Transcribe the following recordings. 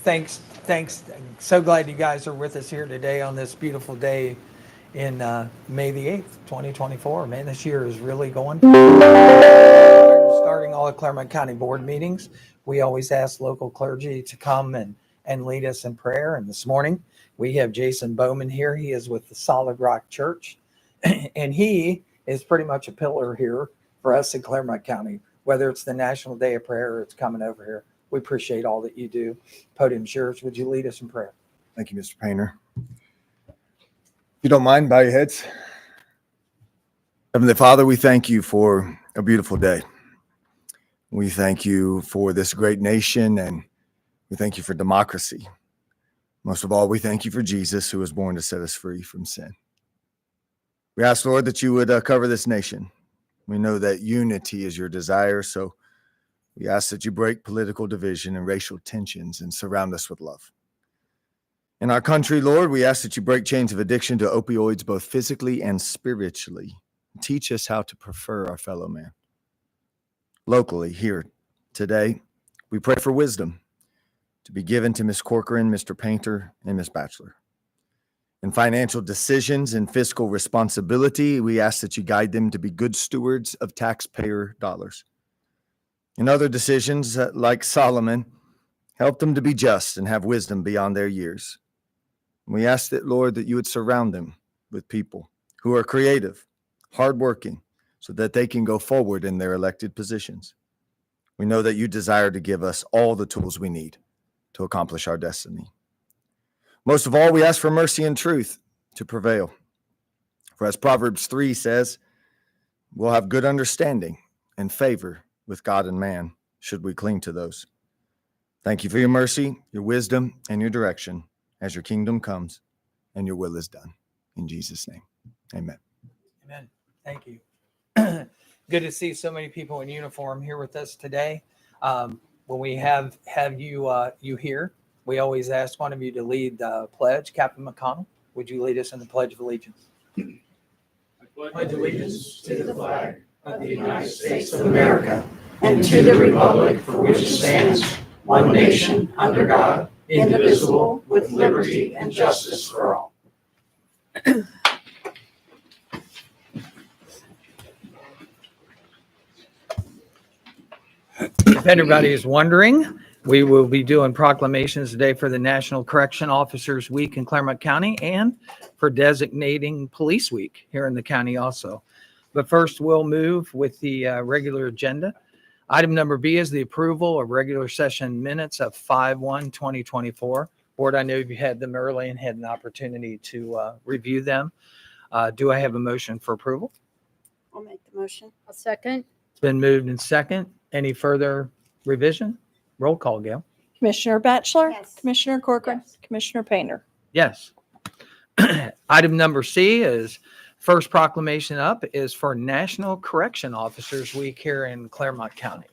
thanks. So glad you guys are with us here today on this beautiful day in May the 8th, 2024. Man, this year is really going. Starting all the Clermont County board meetings, we always ask local clergy to come and lead us in prayer. And this morning, we have Jason Bowman here. He is with the Solid Rock Church, and he is pretty much a pillar here for us in Clermont County, whether it's the National Day of Prayer or it's coming over here. We appreciate all that you do. Podium's yours. Would you lead us in prayer? Thank you, Mr. Painter. If you don't mind, bow your heads. Heavenly Father, we thank you for a beautiful day. We thank you for this great nation, and we thank you for democracy. Most of all, we thank you for Jesus, who was born to set us free from sin. We ask, Lord, that you would cover this nation. We know that unity is your desire, so we ask that you break political division and racial tensions and surround us with love. In our country, Lord, we ask that you break chains of addiction to opioids, both physically and spiritually. Teach us how to prefer our fellow man. Locally, here today, we pray for wisdom to be given to Ms. Corcoran, Mr. Painter, and Ms. Batchelor. In financial decisions and fiscal responsibility, we ask that you guide them to be good stewards of taxpayer dollars. In other decisions, like Solomon, help them to be just and have wisdom beyond their years. We ask that, Lord, that you would surround them with people who are creative, hardworking, so that they can go forward in their elected positions. We know that you desire to give us all the tools we need to accomplish our destiny. Most of all, we ask for mercy and truth to prevail. For as Proverbs 3 says, we'll have good understanding and favor with God and man, should we cling to those. Thank you for your mercy, your wisdom, and your direction as your kingdom comes and your will is done. In Jesus' name, amen. Amen. Thank you. Good to see so many people in uniform here with us today. When we have you here, we always ask one of you to lead the pledge. Captain McConnell, would you lead us in the Pledge of Allegiance? I pledge allegiance to the flag of the United States of America and to the republic for which it stands, one nation, under God, indivisible, with liberty and justice for all. If anybody is wondering, we will be doing proclamations today for the National Correction Officers Week in Clermont County and for Designating Police Week here in the county also. But first, we'll move with the regular agenda. Item number B is the approval of regular session minutes of 5/1/2024. Board, I know you had them early and had an opportunity to review them. Do I have a motion for approval? I'll make the motion. I'll second. It's been moved and second. Any further revision? Roll call, Gail. Commissioner Batchelor? Yes. Commissioner Corcoran? Yes. Commissioner Painter? Yes. Item number C is first proclamation up is for National Correction Officers Week here in Clermont County.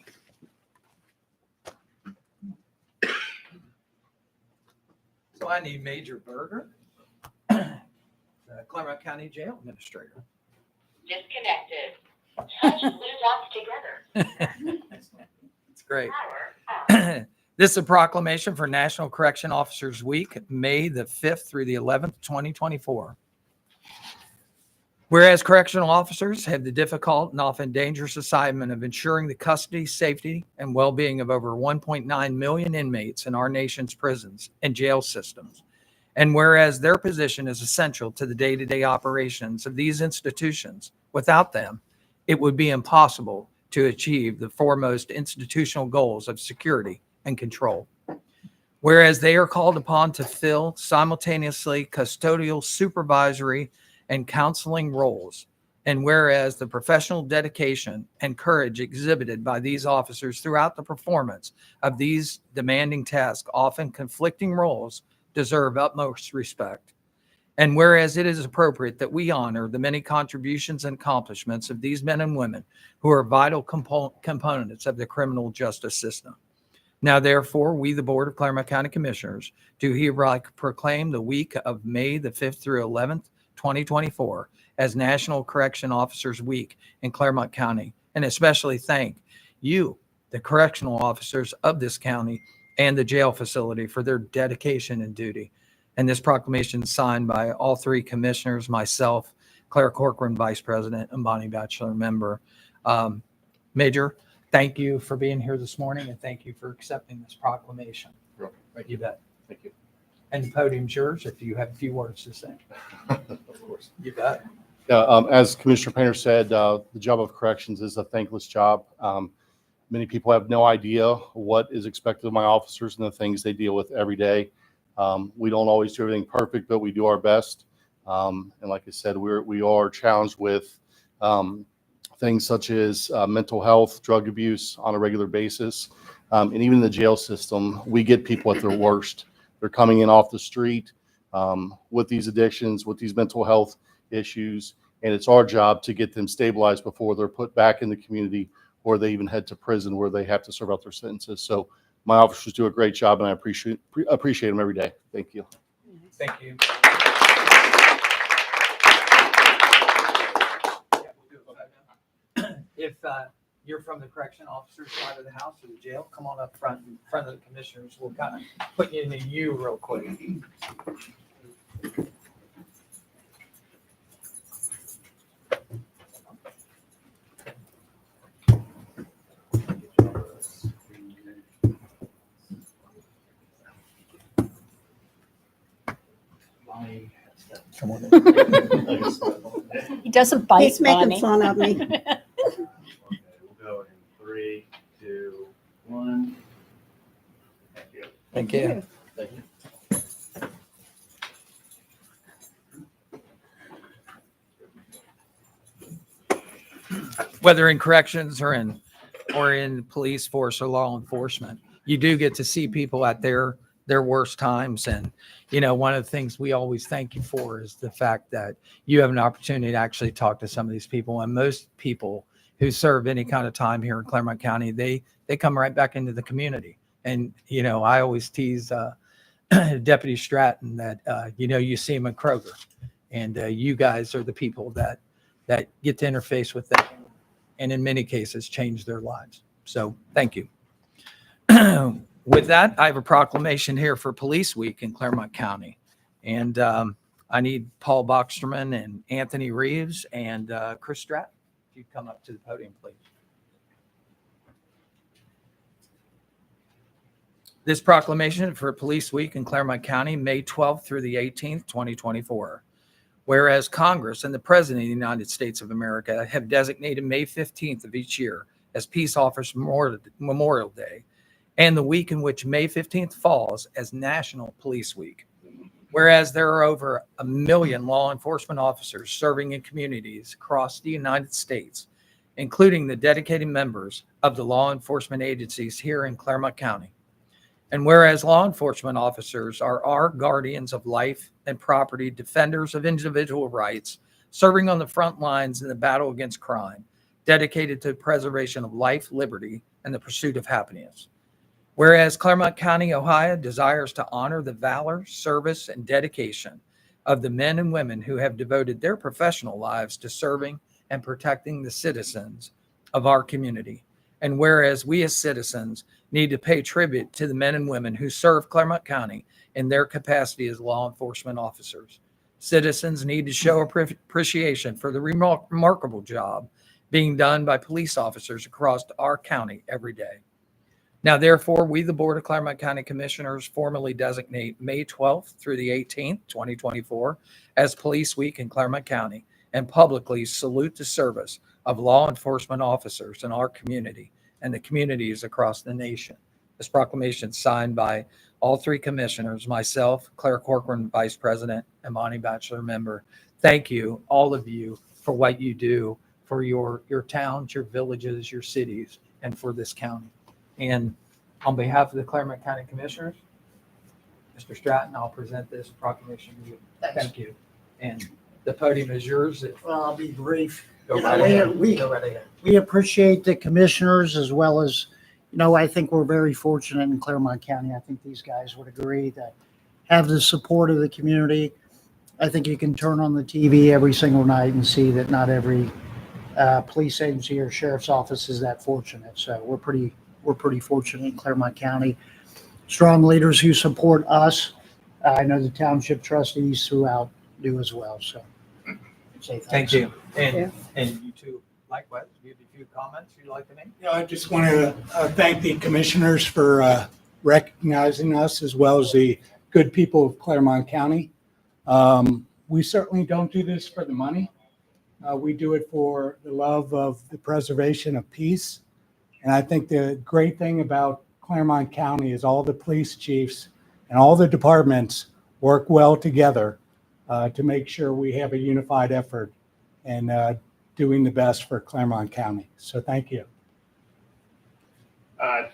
So I need Major Berger, the Clermont County Jail Administrator. Disconnected. Touch blue dots together. It's great. Power out. This is a proclamation for National Correction Officers Week, May the 5th through the 11th, 2024. Whereas correctional officers have the difficult and often dangerous assignment of ensuring the custody, safety, and well-being of over 1.9 million inmates in our nation's prisons and jail systems. And whereas their position is essential to the day-to-day operations of these institutions, without them, it would be impossible to achieve the foremost institutional goals of security and control. Whereas they are called upon to fill simultaneously custodial, supervisory, and counseling roles, and whereas the professional dedication and courage exhibited by these officers throughout the performance of these demanding tasks, often conflicting roles, deserve utmost respect. And whereas it is appropriate that we honor the many contributions and accomplishments of these men and women who are vital components of the criminal justice system. Now, therefore, we, the Board of Clermont County Commissioners, do hereby proclaim the week of May the 5th through 11th, 2024 as National Correction Officers Week in Clermont County, and especially thank you, the correctional officers of this county, and the jail facility for their dedication and duty. And this proclamation is signed by all three commissioners, myself, Claire Corcoran, Vice President, and Bonnie Batchelor, member. Major, thank you for being here this morning, and thank you for accepting this proclamation. Thank You bet. Thank you. And the podium's yours if you have a few words to say. Of course. You bet. As Commissioner Painter said, the job of corrections is a thankless job. Many people have no idea what is expected of my officers and the things they deal with every day. We don't always do everything perfect, but we do our best. And like I said, we are challenged with things such as mental health, drug abuse on a regular basis. And even in the jail system, we get people at their worst. They're coming in off the street with these addictions, with these mental health issues, and it's our job to get them stabilized before they're put back in the community or they even head to prison where they have to serve out their sentences. So my officers do a great job, and I appreciate them every day. Thank you. Thank you. If you're from the correction officer's side of the house or the jail, come on up front in front of the commissioners. We'll kind of put you in the U real quick. Come on. He doesn't bite. He's making Bonnie. fun of me. Okay, we'll go in 3, 2, 1. Thank you. Thank you. Thank you. Whether in corrections or in police force or law enforcement, you do get to see people at their worst times. And, you know, one of the things we always thank you for is the fact that you have an opportunity to actually talk to some of these people. And most people who serve any kind of time here in Clermont County, they come right back into the community. And, you know, I always tease Deputy Stratton that, you know, you see him at Kroger, and you guys are the people that get to interface with them and in many cases change their lives. So thank you. With that, I have a proclamation here for Police Week in Clermont County. And I need Paul Boxterman and Anthony Reeves and Chris Stratton. If you'd come up to the podium, please. This proclamation for Police Week in Clermont County, May 12th through the 18th, 2024. Whereas Congress and the President of the United States of America have designated May 15th of each year as Peace Officers Memorial Day, and the week in which May 15th falls as National Police Week. Whereas there are over 1 million law enforcement officers serving in communities across the United States, including the dedicated members of the law enforcement agencies here in Clermont County. And whereas law enforcement officers are our guardians of life and property, defenders of individual rights, serving on the front lines in the battle against crime, dedicated to the preservation of life, liberty, and the pursuit of happiness. Whereas Clermont County, Ohio desires to honor the valor, service, and dedication of the men and women who have devoted their professional lives to serving and protecting the citizens of our community. And whereas we as citizens need to pay tribute to the men and women who serve Clermont County in their capacity as law enforcement officers. Citizens need to show appreciation for the remarkable job being done by police officers across our county every day. Now, therefore, we, the Board of Clermont County Commissioners, formally designate May 12th through the 18th, 2024, as Police Week in Clermont County, and publicly salute the service of law enforcement officers in our community and the communities across the nation. This proclamation is signed by all three commissioners, myself, Claire Corcoran, Vice President, and Bonnie Batchelor, member. Thank you, all of you, for what you do for your towns, your villages, your cities, and for this county. And on behalf of the Clermont County Commissioners, Mr. Stratton, I'll present this proclamation to you. Thank you. And the podium is yours. Well, I'll be brief. Go right ahead. We Go right ahead. appreciate the commissioners as well as, you know, I think we're very fortunate in Clermont County. I think these guys would agree that have the support of the community. I think you can turn on the TV every single night and see that not every police agency or sheriff's office is that fortunate. So we're pretty fortunate in Clermont County. strong leaders who support us. I know the township trustees throughout do as well, so. Say Thank thanks. you. Yeah. And you too, likewise, do you have a few comments you'd like to make? Yeah, I just want to thank the commissioners for recognizing us as well as the good people of Clermont County. We certainly don't do this for the money. We do it for the love of the preservation of peace. And I think the great thing about Clermont County is all the police chiefs and all the departments work well together to make sure we have a unified effort and doing the best for Clermont County. So thank you. I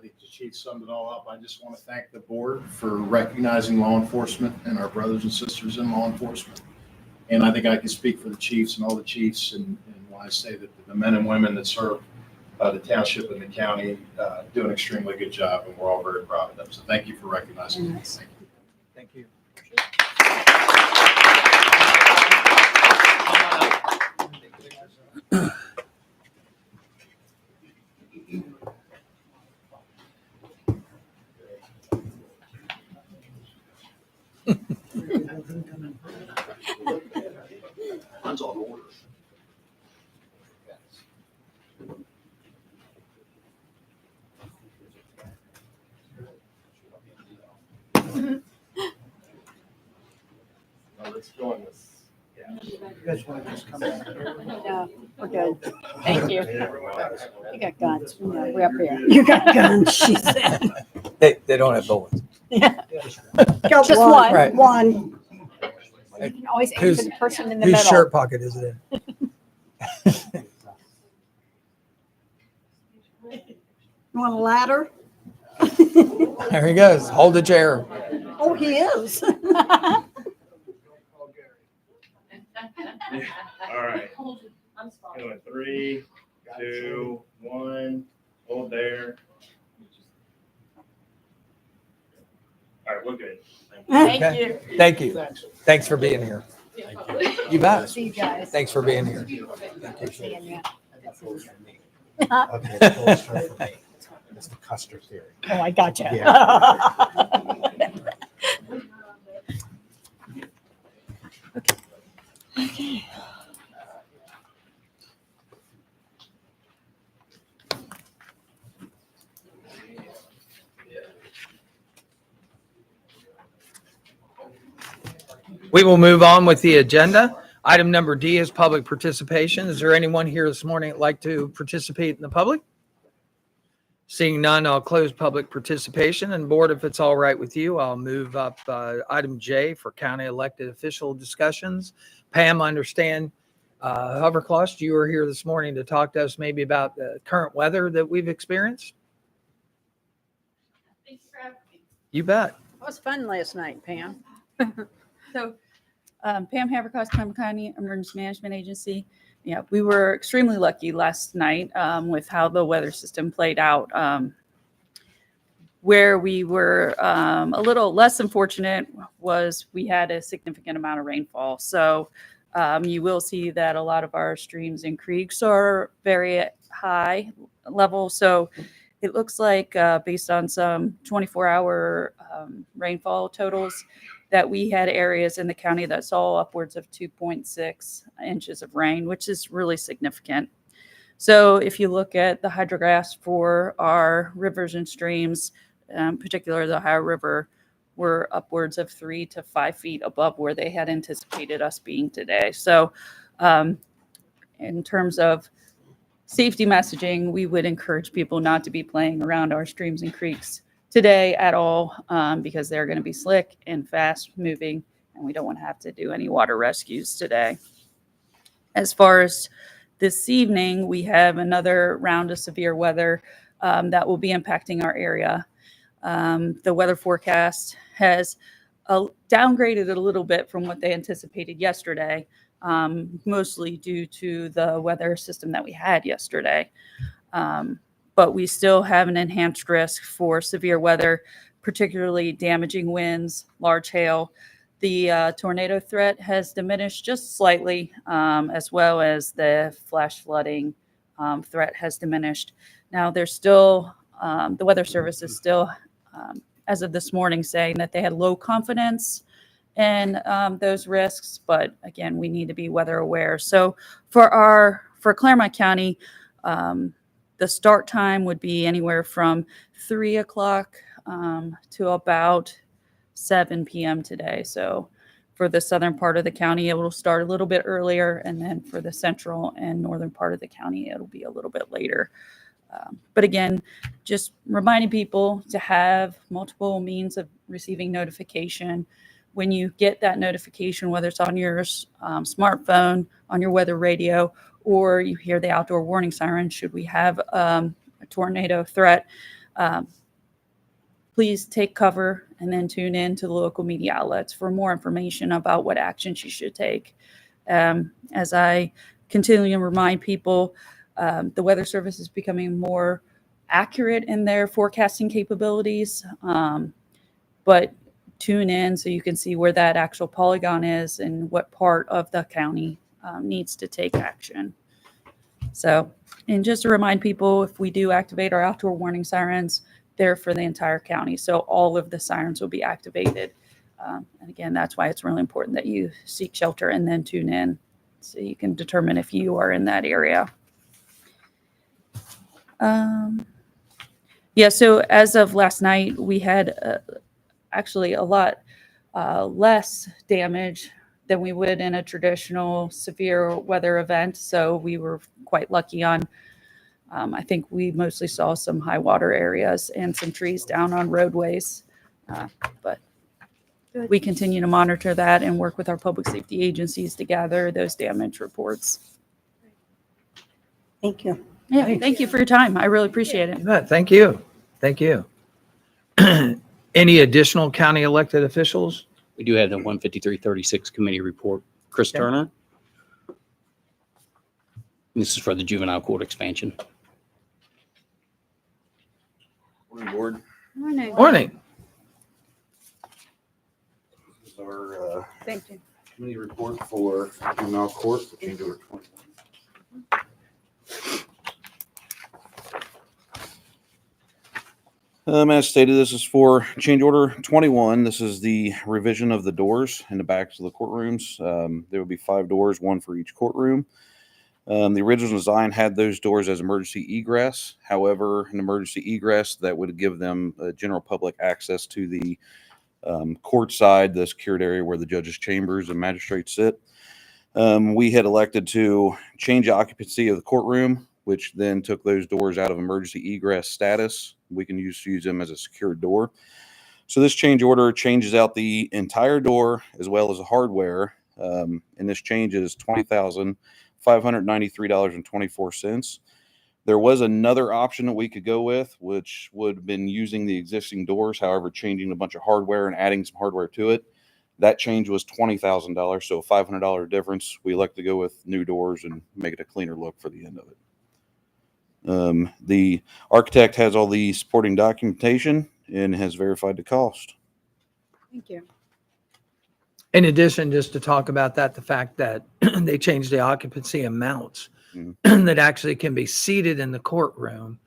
think the chief summed it all up. I just want to thank the board for recognizing law enforcement and our brothers and sisters in law enforcement. And I think I can speak for the chiefs and all the chiefs and when I say that the men and women that serve the township and the county do an extremely good job, and we're all very proud of them. So thank you for recognizing them. Thank you. Mine's on order. Let's go on this. You guys want to just come back here? No, we're good. Thank you. You got guns. No, we're up here. You got guns, she said. They don't have bullets. Just one. Right. One. You can always aim Whose- for the person in the Whose middle. shirt pocket is it in? You want a ladder? There he goes. Hold the chair. Oh, he is. All right. Going 3, 2, 1. Hold there. All right, we're good. Thank Okay. you. Thank you. Thanks for being here. You bet. See you guys. Thanks for being here. Seeing you. Okay, the full story for me. It's the Custer theory. Oh, I gotcha. We will move on with the agenda. Item number D is public participation. Is there anyone here this morning that'd like to participate in the public? Seeing none, I'll close public participation. And board, if it's all right with you, I'll move up item J for county elected official discussions. Pam, I understand Hovercloss, you were here this morning to talk to us maybe about the current weather that we've experienced. Thanks for having me. You bet. It was fun last night, Pam. So, Pam Havercost, Clermont County Emergency Management Agency. Yeah, we were extremely lucky last night with how the weather system played out. Where we were a little less than fortunate was we had a significant amount of rainfall. So you will see that a lot of our streams and creeks are very high level. So it looks like based on some 24-hour rainfall totals, that we had areas in the county that saw upwards of 2.6 inches of rain, which is really significant. So if you look at the hydrographs for our rivers and streams, particularly the Ohio River, we're upwards of 3 to 5 feet above where they had anticipated us being today. So in terms of safety messaging, we would encourage people not to be playing around our streams and creeks today at all because they're going to be slick and fast moving, and we don't want to have to do any water rescues today. As far as this evening, we have another round of severe weather that will be impacting our area. The weather forecast has downgraded it a little bit from what they anticipated yesterday, mostly due to the weather system that we had yesterday. But we still have an enhanced risk for severe weather, particularly damaging winds, large hail. The tornado threat has diminished just slightly, as well as the flash flooding threat has diminished. Now, there's still, the Weather Service is still as of this morning, saying that they had low confidence in those risks. But again, we need to be weather aware. So for Clermont County, the start time would be anywhere from 3 o'clock to about 7 p.m. today. So for the southern part of the county, it will start a little bit earlier. And then for the central and northern part of the county, it'll be a little bit later. But again, just reminding people to have multiple means of receiving notification. When you get that notification, whether it's on your smartphone, on your weather radio, or you hear the outdoor warning siren, should we have a tornado threat, please take cover and then tune in to the local media outlets for more information about what actions you should take. As I continually remind people, the Weather Service is becoming more accurate in their forecasting capabilities, but tune in so you can see where that actual polygon is and what part of the county needs to take action. So, and just to remind people, if we do activate our outdoor warning sirens, they're for the entire county. So all of the sirens will be activated. And again, that's why it's really important that you seek shelter and then tune in so you can determine if you are in that area. Yeah, so as of last night, we had actually a lot less damage than we would in a traditional severe weather event. So we were quite lucky on, I think we mostly saw some high water areas and some trees down on roadways. But we continue to monitor that and work with our public safety agencies to gather those damage reports. Thank you. Yeah, thank you for your time. I really appreciate it. You bet. Thank you. Thank you. Any additional county elected officials? We do have the 15336 committee report. Chris Okay. Turner. This is for the juvenile court expansion. Morning, board. Morning. Morning. This is our Thank you. committee report for juvenile court for change order 21. As stated, this is for change order 21. This is the revision of the doors in the backs of the courtrooms. There will be 5 doors, 1 for each courtroom. The original design had those doors as emergency egress. However, an emergency egress that would give them general public access to the court side, the secured area where the judges' chambers and magistrates sit. We had elected to change the occupancy of the courtroom, which then took those doors out of emergency egress status. We can use them as a secured door. So this change order changes out the entire door as well as the hardware. And this change is $20,593.24. There was another option that we could go with, which would have been using the existing doors, however, changing a bunch of hardware and adding some hardware to it. That change was $20,000, so a $500 difference. We elect to go with new doors and make it a cleaner look for the end of it. The architect has all the supporting documentation and has verified the cost. Thank you. In addition, just to talk about that, the fact that they changed the occupancy amounts that actually can be seated in the courtroom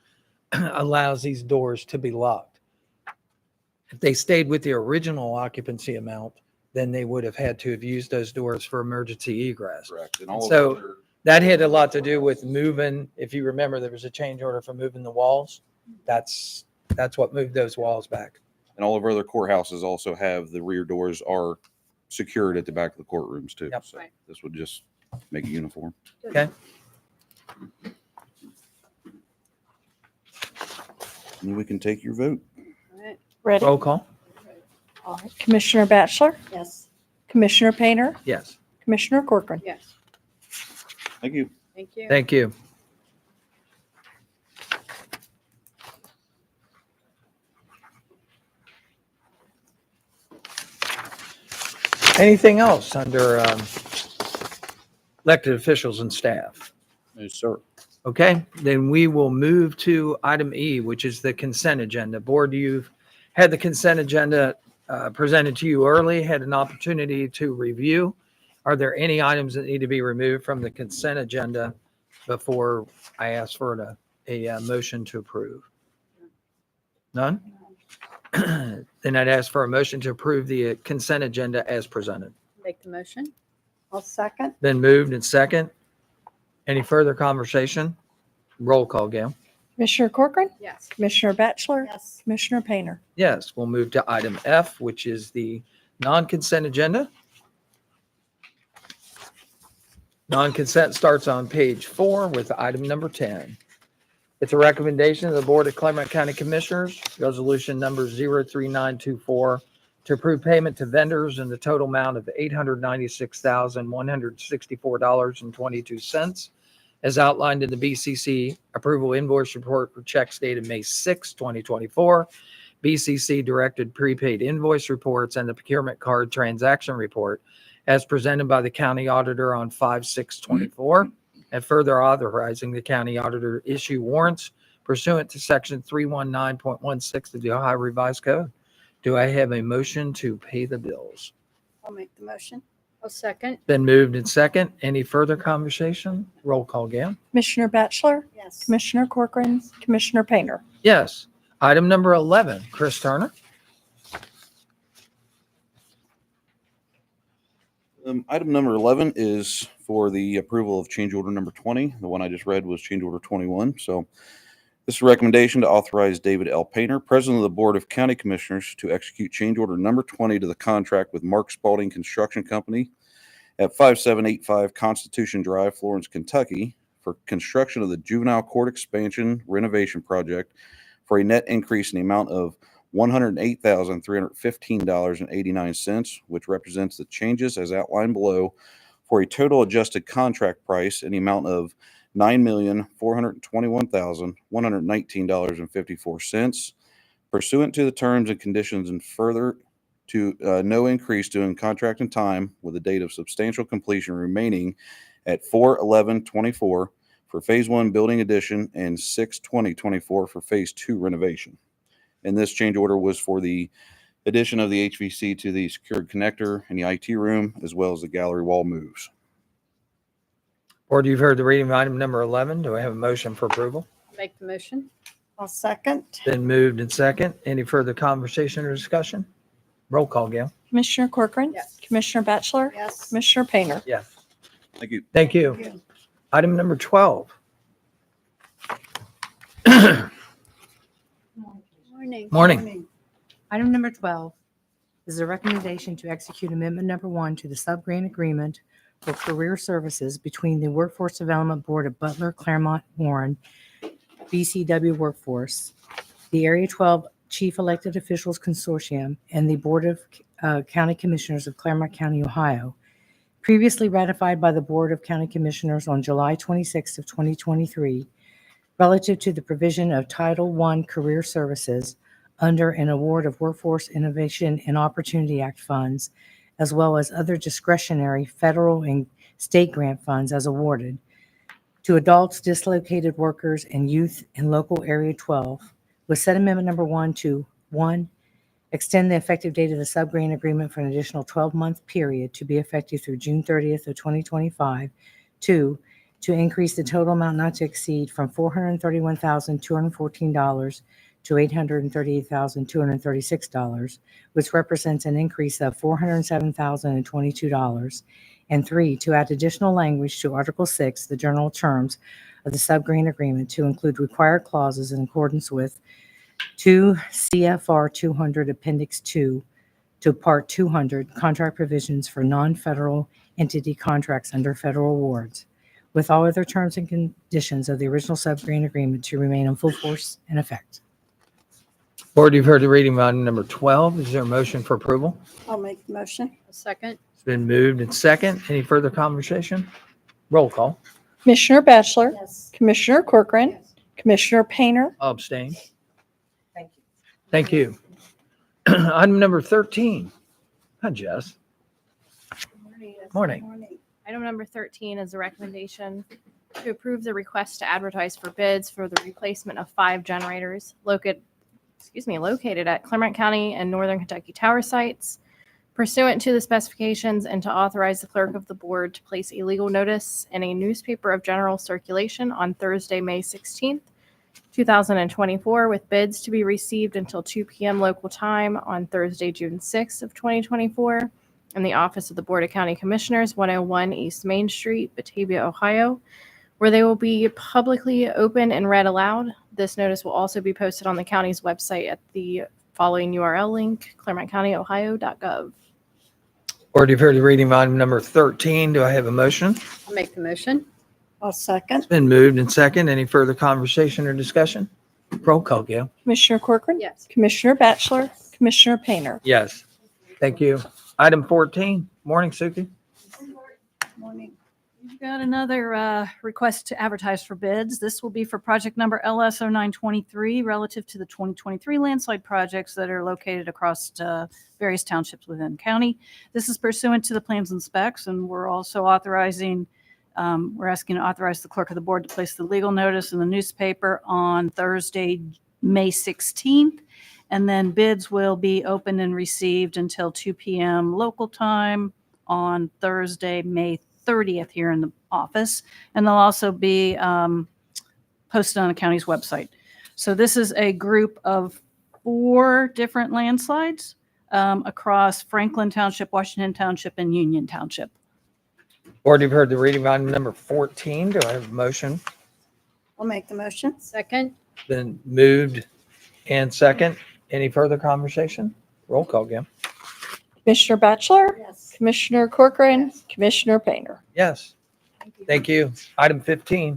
allows these doors to be locked. If they stayed with the original occupancy amount, then they would have had to have used those doors for emergency egress. Correct. And all So of other, that had a lot to do with moving. If you remember, there was a change order for moving the walls. That's what moved those walls back. and all of our other courthouses also have the rear doors are secured at the back of the courtrooms too. Yep. So this would just make it uniform. Okay. And we can take your vote. Ready? Roll call. All right. Commissioner Batchelor, Yes. Commissioner Painter, Yes. Commissioner Corcoran. Yes. Thank you. Thank you. Thank you. Anything else under elected officials and staff? No, sir. Okay, then we will move to item E, which is the consent agenda. Board, you've had the consent agenda presented to you early, had an opportunity to review. Are there any items that need to be removed from the consent agenda before I ask for a motion to approve? None? Then I'd ask for a motion to approve the consent agenda as presented. Make the motion. I'll second. Then moved and second. Any further conversation? Roll call, Gail. Commissioner Corcoran, Yes. Commissioner Batchelor, Yes. Commissioner Painter. Yes, we'll move to item F, which is the non-consent agenda. Non-consent starts on page 4 with item number 10. It's a recommendation of the Board of Clermont County Commissioners, resolution number 03924, to approve payment to vendors in the total amount of $896,164.22, as outlined in the BCC approval invoice report for checks dated May 6, 2024, BCC directed prepaid invoice reports, and the procurement card transaction report as presented by the county auditor on 5/6/24, and further authorizing the county auditor to issue warrants pursuant to section 319.16 of the Ohio Revised Code. Do I have a motion to pay the bills? I'll make the motion. I'll second. Been moved and second. Any further conversation? Roll call, Gail. Commissioner Batchelor, Yes. Commissioner Corcoran, Commissioner Painter. Yes. Item number 11, Chris Turner. Item number 11 is for the approval of change order number 20. The one I just read was change order 21. So this is a recommendation to authorize David L. Painter, President of the Board of County Commissioners, to execute change order number 20 to the contract with Mark Spalding Construction Company at 5785 Constitution Drive, Florence, Kentucky, for construction of the juvenile court expansion renovation project for a net increase in the amount of $108,315.89, which represents the changes as outlined below, for a total adjusted contract price in the amount of $9,421,119.54, pursuant to the terms and conditions, and further to no increase during contract and time, with a date of substantial completion remaining at 4/11/24 for Phase 1 building addition and 6/20/24 for Phase 2 renovation. And this change order was for the addition of the HVC to the secured connector in the IT room, as well as the gallery wall moves. Board, you've heard the reading of item number 11. Do I have a motion for approval? Make the motion. I'll second. Been moved and second. Any further conversation or discussion? Roll call, Gail. Commissioner Corcoran, Yes. Commissioner Batchelor, Yes. Commissioner Painter. Yes. Thank you. Thank you. Thank you. Item number 12. Morning. Item number 12 is a recommendation to execute amendment number 1 to the sub-grant agreement for career services between the Workforce Development Board of Butler, Clermont, Warren, BCW Workforce, the Area 12 Chief Elected Officials Consortium, and the Board of County Commissioners of Clermont County, Ohio, previously ratified by the Board of County Commissioners on July 26th of 2023, relative to the provision of Title I Career Services under an award of Workforce Innovation and Opportunity Act funds, as well as other discretionary federal and state grant funds as awarded, to adults, dislocated workers, and youth in local Area 12, with said amendment number 1 to 1, extend the effective date of the sub-grant agreement for an additional 12-month period to be effective through June 30th of 2025. 2, to increase the total amount not to exceed from $431,214 to $838,236, which represents an increase of $407,022. And 3, to add additional language to Article 6, the general terms of the sub-grant agreement, to include required clauses in accordance with 2 CFR 200 Appendix 2 to Part 200, contract provisions for non-federal entity contracts under federal awards, with all other terms and conditions of the original sub-grant agreement to remain in full force and effect. Board, you've heard the reading of item number 12. Is there a motion for approval? I'll make the motion. A second. It's been moved and second. Any further conversation? Roll call. Commissioner Batchelor, Yes. Commissioner Corcoran, Commissioner Painter. I'll abstain. Thank you. Thank you. Item number 13. Hi, Jess. Morning. Item number 13 is a recommendation to approve the request to advertise for bids for the replacement of 5 generators located at Clermont County and Northern Kentucky Tower sites, pursuant to the specifications, and to authorize the clerk of the board to place a legal notice in a newspaper of general circulation on Thursday, May 16th, 2024, with bids to be received until 2 p.m. local time on Thursday, June 6th of 2024, in the office of the Board of County Commissioners, 101 East Main Street, Batavia, Ohio, where they will be publicly open and read aloud. This notice will also be posted on the county's website at the following URL link, clermontcountyohio.gov. Board, you've heard the reading of item number 13. Do I have a motion? I'll make the motion. I'll second. It's been moved and second. Any further conversation or discussion? Roll call, Gail. Commissioner Corcoran. Yes. Commissioner Batchelor. Commissioner Painter. Yes. Thank you. Item 14. Morning, Suki. Morning. We've got another request to advertise for bids. This will be for project number LS0923 relative to the 2023 landslide projects that are located across various townships within the county. This is pursuant to the plans and specs, and we're also authorizing, we're asking to authorize the clerk of the board to place the legal notice in the newspaper on Thursday, May 16th. And then bids will be opened and received until 2 p.m. local time on Thursday, May 30th here in the office. And they'll also be posted on the county's website. So this is a group of 4 different landslides across Franklin Township, Washington Township, and Union Township. Board, you've heard the reading of item number 14. Do I have a motion? I'll make the motion. Second. Been moved and second. Any further conversation? Roll call, Gail. Commissioner Batchelor. Yes. Commissioner Corcoran. Commissioner Painter. Yes. Thank you. Item 15.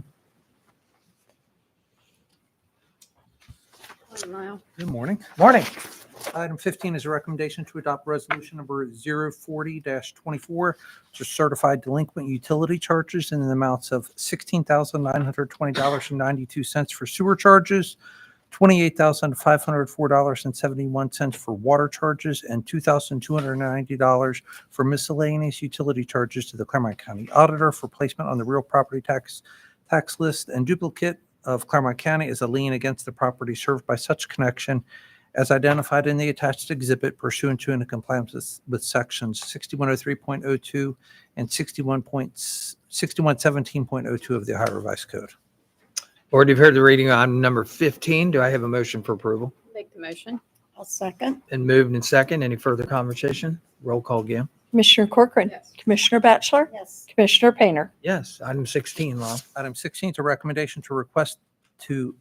Good morning. Morning. Item 15 is a recommendation to adopt resolution number 040-24, which is certified delinquent utility charges in the amounts of $16,920.92 for sewer charges, $28,504.71 for water charges, and $2,290 for miscellaneous utility charges to the Clermont County Auditor for placement on the real property tax list and duplicate of Clermont County as a lien against the property served by such connection as identified in the attached exhibit pursuant to and in compliance with sections 6103.02 and 6117.02 of the Ohio Revised Code. Board, you've heard the reading of item number 15. Do I have a motion for approval? Make the motion. I'll second. Been moved and second. Any further conversation? Roll call, Gail. Commissioner Corcoran. Yes. Commissioner Batchelor. Yes. Commissioner Painter. Yes. Item 16, Lon. Item 16 is a recommendation to request to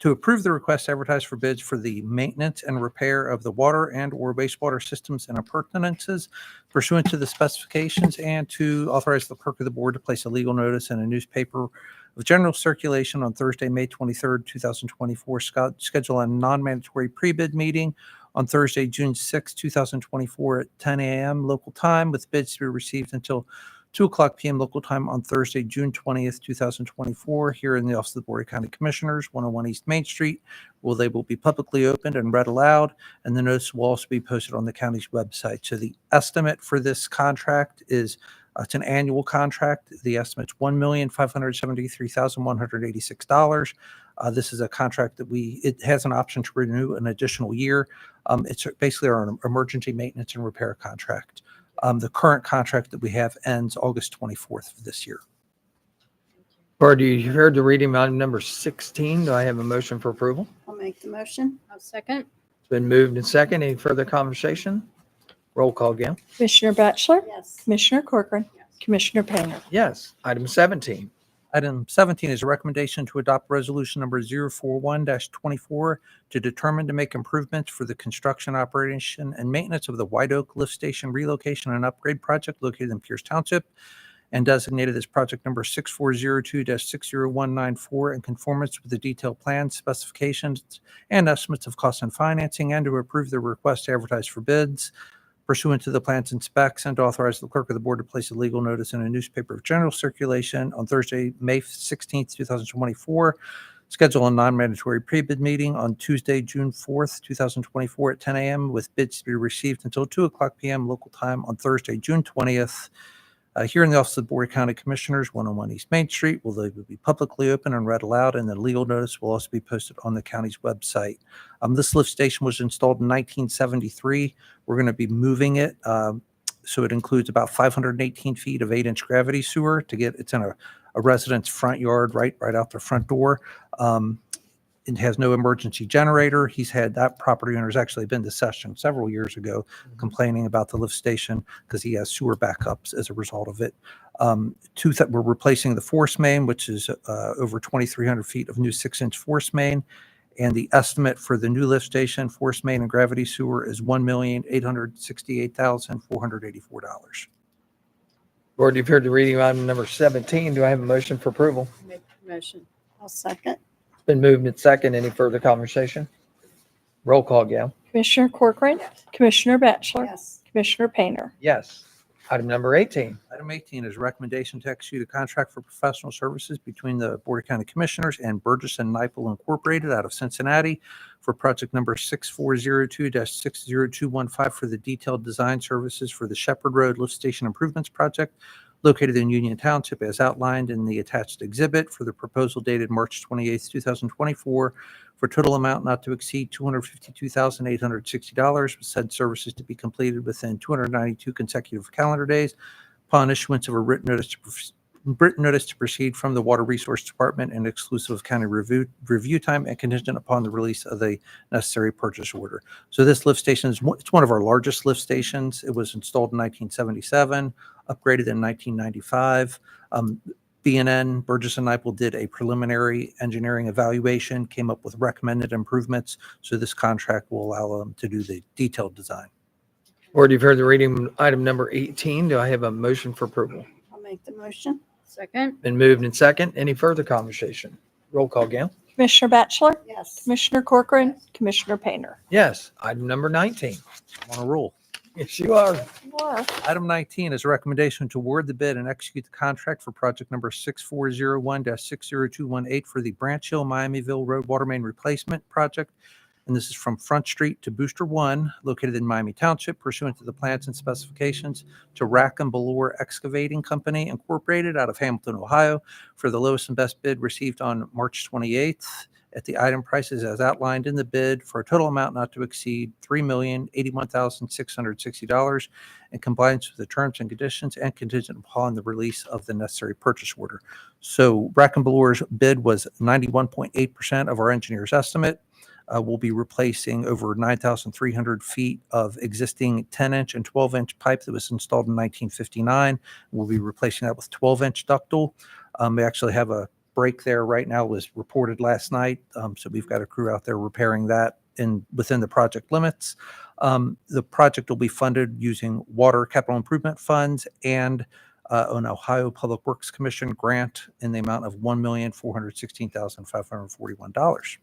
approve the request to advertise for bids for the maintenance and repair of the water and or wastewater systems and appurtenances pursuant to the specifications, and to authorize the clerk of the board to place a legal notice in a newspaper of general circulation on Thursday, May 23rd, 2024, schedule a non-mandatory pre-bid meeting on Thursday, June 6, 2024 at 10 a.m. local time, with bids to be received until 2:00 p.m. local time on Thursday, June 20th, 2024, here in the office of the Board of County Commissioners, 101 East Main Street. They will be publicly opened and read aloud, and the notice will also be posted on the county's website. So the estimate for this contract is, it's an annual contract. The estimate's $1,573,186. This is a contract that it has an option to renew an additional year. It's basically our emergency maintenance and repair contract. The current contract that we have ends August 24th of this year. Board, you heard the reading of item number 16. Do I have a motion for approval? I'll make the motion. I'll second. It's been moved and second. Any further conversation? Roll call, Gail. Commissioner Batchelor. Yes. Commissioner Corcoran. Commissioner Painter. Yes. Item 17. Item 17 is a recommendation to adopt resolution number 041-24 to determine to make improvements for the construction, operation, and maintenance of the White Oak Lift Station relocation and upgrade project located in Pierce Township, and designated as project number 6402-60194 in conformance with the detailed plans, specifications, and estimates of cost and financing, and to approve the request to advertise for bids pursuant to the plans and specs, and to authorize the clerk of the board to place a legal notice in a newspaper of general circulation on Thursday, May 16th, 2024. Schedule a non-mandatory pre-bid meeting on Tuesday, June 4th, 2024 at 10 a.m. with bids to be received until 2:00 p.m. local time on Thursday, June 20th. Here in the office of the Board of County Commissioners, 101 East Main Street. They will be publicly open and read aloud, and the legal notice will also be posted on the county's website. This lift station was installed in 1973. We're going to be moving it. So it includes about 518 feet of 8-inch gravity sewer it's in a resident's front yard, right out their front door. It has no emergency generator. He's had, that property owner's actually been to Session several years ago complaining about the lift station because he has sewer backups as a result of it. We're replacing the force main, which is over 2,300 feet of new 6-inch force main. And the estimate for the new lift station, force main, and gravity sewer is $1,868,484. Board, you've heard the reading of item number 17. Do I have a motion for approval? Make the motion. I'll second. It's been moved and second. Any further conversation? Roll call, Gail. Commissioner Corcoran, Commissioner Batchelor, Yes. Commissioner Painter. Yes. Item number 18. Item 18 is recommendation to execute a contract for professional services between the Board of County Commissioners and Burgess and Nyepel Incorporated out of Cincinnati for project number 6402-60215 for the detailed design services for the Shepherd Road Lift Station Improvements Project located in Union Township as outlined in the attached exhibit for the proposal dated March 28, 2024 for total amount not to exceed $252,860 with said services to be completed within 292 consecutive calendar days upon issuance of a written notice to proceed from the Water Resource Department and exclusive of county review time and contingent upon the release of the necessary purchase order. So this lift station it's one of our largest lift stations. It was installed in 1977, upgraded in 1995. B&N, Burgess and Nyepel, did a preliminary engineering evaluation, came up with recommended improvements. So this contract will allow them to do the detailed design. Board, you've heard the reading of item number 18. Do I have a motion for approval? I'll make the motion. Second. Been moved and second. Any further conversation? Roll call, Gail. Commissioner Batchelor, Yes. Commissioner Corcoran, Commissioner Painter. Yes. Item number 19. On a roll. Yes, you are. Item 19 is a recommendation to award the bid and execute the contract for project number 6401-60218 for the Branch Hill Miamiville Road Water Main Replacement Project. And this is from Front Street to Booster 1, located in Miami Township, pursuant to the plans and specifications to Rack and Belore Excavating Company Incorporated out of Hamilton, Ohio, for the lowest and best bid received on March 28th at the item prices as outlined in the bid for a total amount not to exceed $3,081,660 in compliance with the terms and conditions and contingent upon the release of the necessary purchase order. So Rack and Belore's bid was 91.8% of our engineer's estimate. We'll be replacing over 9,300 feet of existing 10-inch and 12-inch pipe that was installed in 1959. We'll be replacing that with 12-inch ductile. We actually have a break there right now, was reported last night. So we've got a crew out there repairing that within the project limits. The project will be funded using water capital improvement funds and an Ohio Public Works Commission grant in the amount of $1,416,541.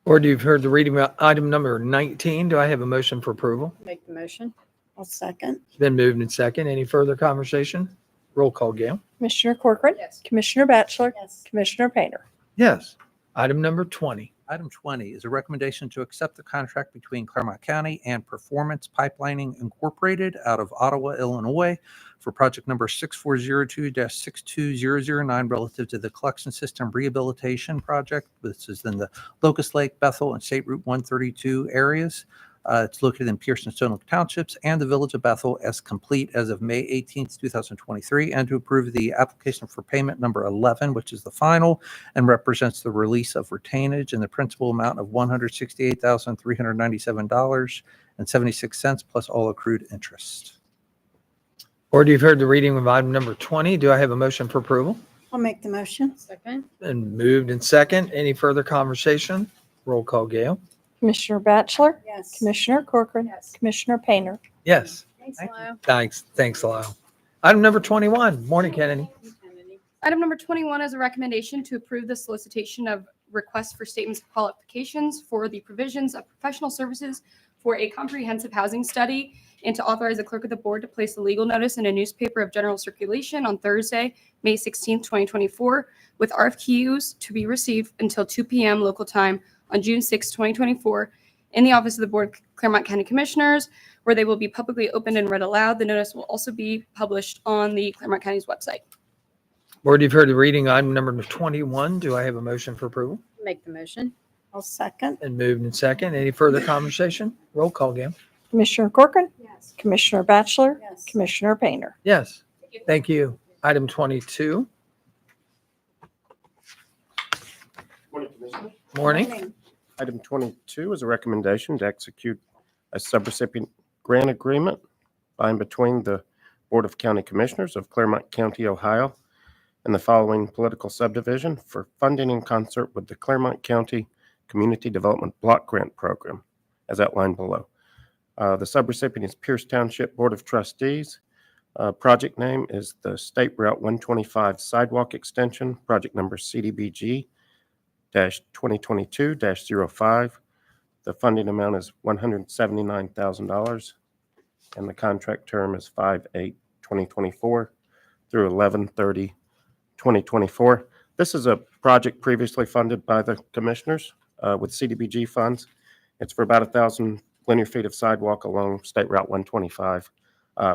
Board, you've heard the reading of item number 19. Do I have a motion for approval? Make the motion. I'll second. It's been moved and second. Any further conversation? Roll call, Gail. Commissioner Corcoran, Yes. Commissioner Batchelor, Yes. Commissioner Painter. Yes. Item number 20. Item 20 is a recommendation to accept the contract between Clermont County and Performance Pipelining Incorporated out of Ottawa, Illinois for project number 6402-62009 relative to the collection system rehabilitation project. This is in the Locust Lake, Bethel, and State Route 132 areas. It's located in Pierce and Stone Oak Townships and the Village of Bethel as complete as of May 18th, 2023, and to approve the application for payment number 11, which is the final and represents the release of retainage in the principal amount of $168,397.76 plus all accrued interest. Board, you've heard the reading of item number 20. Do I have a motion for approval? I'll make the motion. Second. Been moved and second. Any further conversation? Roll call, Gail. Commissioner Batchelor, Yes. Commissioner Corcoran, Yes. Commissioner Painter. Yes. Thanks, Thank Lyle. Thanks, Lyle. Item number 21. Morning, Kennedy. Item number 21 is a recommendation to approve the solicitation of requests for statements of qualifications for the provisions of professional services for a comprehensive housing study and to authorize the clerk of the board to place a legal notice in a newspaper of general circulation on Thursday, May 16th, 2024, with RFQs to be received until 2 p.m. local time on June 6, 2024, in the office of the Board of Clermont County Commissioners, where they will be publicly opened and read aloud. The notice will also be published on the Clermont County's website. Board, you've heard the reading of item number 21. Do I have a motion for approval? Make the motion. I'll second. And moved and second. Any further conversation? Roll call, Gail. Commissioner Corcoran, Yes. Commissioner Batchelor, Yes. Commissioner Painter. Yes. Thank you. Item 22. Morning, Commissioner. Morning. Item 22 is a recommendation to execute a subrecipient grant agreement by and between the Board of County Commissioners of Clermont County, Ohio, and the following political subdivision for funding in concert with the Clermont County Community Development Block Grant Program, as outlined below. The subrecipient is Pierce Township Board of Trustees. Project name is the State Route 125 Sidewalk Extension, project number CDBG-2022-05. The funding amount is $179,000, and the contract term is 5/8/2024 through 11/30/2024. This is a project previously funded by the commissioners with CDBG funds. It's for about 1,000 linear feet of sidewalk along State Route 125,